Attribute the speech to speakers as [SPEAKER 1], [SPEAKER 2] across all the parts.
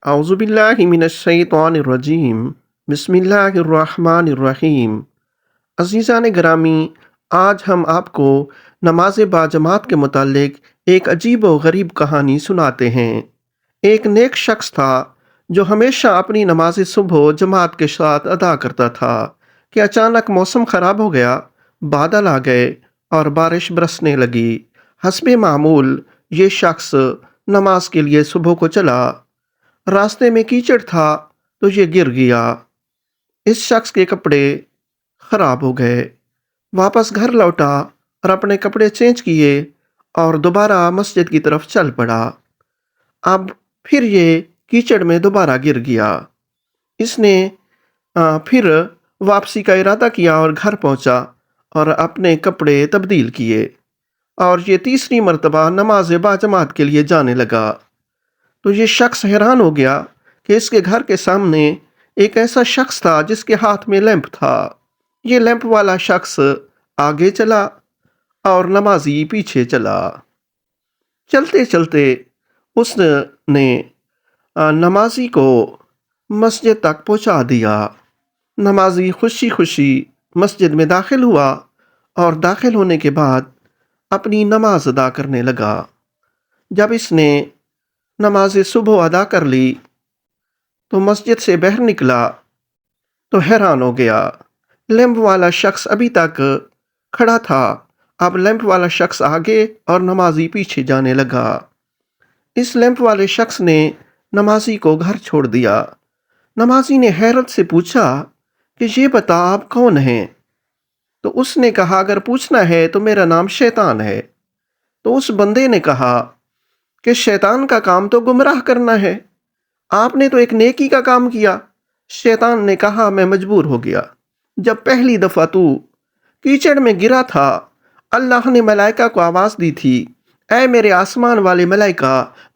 [SPEAKER 1] اعوذ باللہ من الشیطان الرجیم بسم اللہ الرحمن الرحیم۔ عزیزان گرامی، آج ہم آپ کو نماز باجماعت کے متعلق ایک عجیب و غریب کہانی سناتے ہیں۔ ایک نیک شخص تھا جو ہمیشہ اپنی نماز صبح جماعت کے ساتھ ادا کرتا تھا کہ اچانک موسم خراب ہو گیا، بادل آ گئے اور بارش برسنے لگی۔ حسب معمول یہ شخص نماز کے لیے صبح کو چلا۔ راستے میں کیچڑ تھا تو یہ گر گیا۔ اس شخص کے کپڑے خراب ہو گئے۔ واپس گھر لوٹا اور اپنے کپڑے چینج کیے اور دوبارہ مسجد کی طرف چل پڑا۔ اب پھر یہ کیچڑ میں دوبارہ گر گیا۔ اس نے پھر واپسی کا ارادہ کیا اور گھر پہنچا اور اپنے کپڑے تبدیل کیے، اور یہ تیسری مرتبہ نماز باجماعت کے لیے جانے لگا۔ تو یہ شخص حیران ہو گیا کہ اس کے گھر کے سامنے ایک ایسا شخص تھا جس کے ہاتھ میں لیمپ تھا۔ یہ لیمپ والا شخص آگے چلا اور نمازی پیچھے چلا۔ چلتے چلتے اس نے نمازی کو مسجد تک پہنچا دیا۔ نمازی خوشی خوشی مسجد میں داخل ہوا اور داخل ہونے کے بعد اپنی نماز ادا کرنے لگا۔ جب اس نے نماز صبح ادا کر لی تو مسجد سے باہر نکلا تو حیران ہو گیا۔ لیمپ والا شخص ابھی تک کھڑا تھا، اب لیمپ والا شخص آگے اور نمازی پیچھے جانے لگا۔ اس لیمپ والے شخص نے نمازی کو گھر چھوڑ دیا۔ نمازی نے حیرت سے پوچھا کہ یہ بتا آپ کون ہیں؟ تو اس نے کہا اگر پوچھنا ہے تو میرا نام شیطان ہے۔ تو اس بندے نے کہا کہ شیطان کا کام تو گمراہ کرنا ہے، آپ نے تو ایک نیکی کا کام کیا۔ شیطان نے کہا میں مجبور ہو گیا۔ جب پہلی دفعہ تو کیچڑ میں گرا تھا، اللہ نے ملائکہ کو آواز دی تھی، اے میرے آسمان والے ملائکہ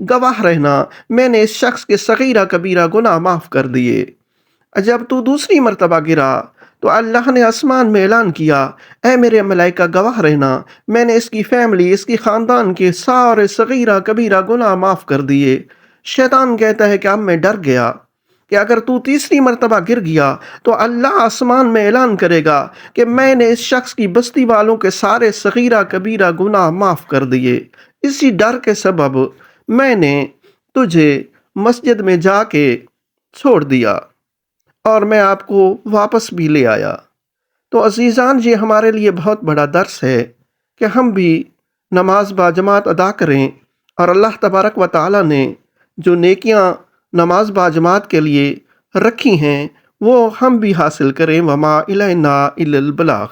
[SPEAKER 1] گواہ رہنا، میں نے اس شخص کے صغیرہ کبیرہ گناہ معاف کر دیے۔ جب تو دوسری مرتبہ گرا تو اللہ نے آسمان میں اعلان کیا، اے میرے ملائکہ گواہ رہنا، میں نے اس کی فیملی، اس کی خاندان کے سارے صغیرہ کبیرہ گناہ معاف کر دیے۔ شیطان کہتا ہے کہ اب میں ڈر گیا کہ اگر تو تیسری مرتبہ گر گیا تو اللہ آسمان میں اعلان کرے گا کہ میں نے اس شخص کی بستی والوں کے سارے صغیرہ کبیرہ گناہ معاف کر دیے۔ اسی ڈر کے سبب میں نے تجھے مسجد میں جا کے چھوڑ دیا اور میں آپ کو واپس بھی لے آیا۔ تو عزیزان، یہ ہمارے لیے بہت بڑا درس ہے کہ ہم بھی نماز باجماعت ادا کریں، اور اللہ تبارک و تعالیٰ نے جو نیکیاں نماز باجماعت کے لیے رکھی ہیں وہ ہم بھی حاصل کریں۔ وما الینا الا البلاغ۔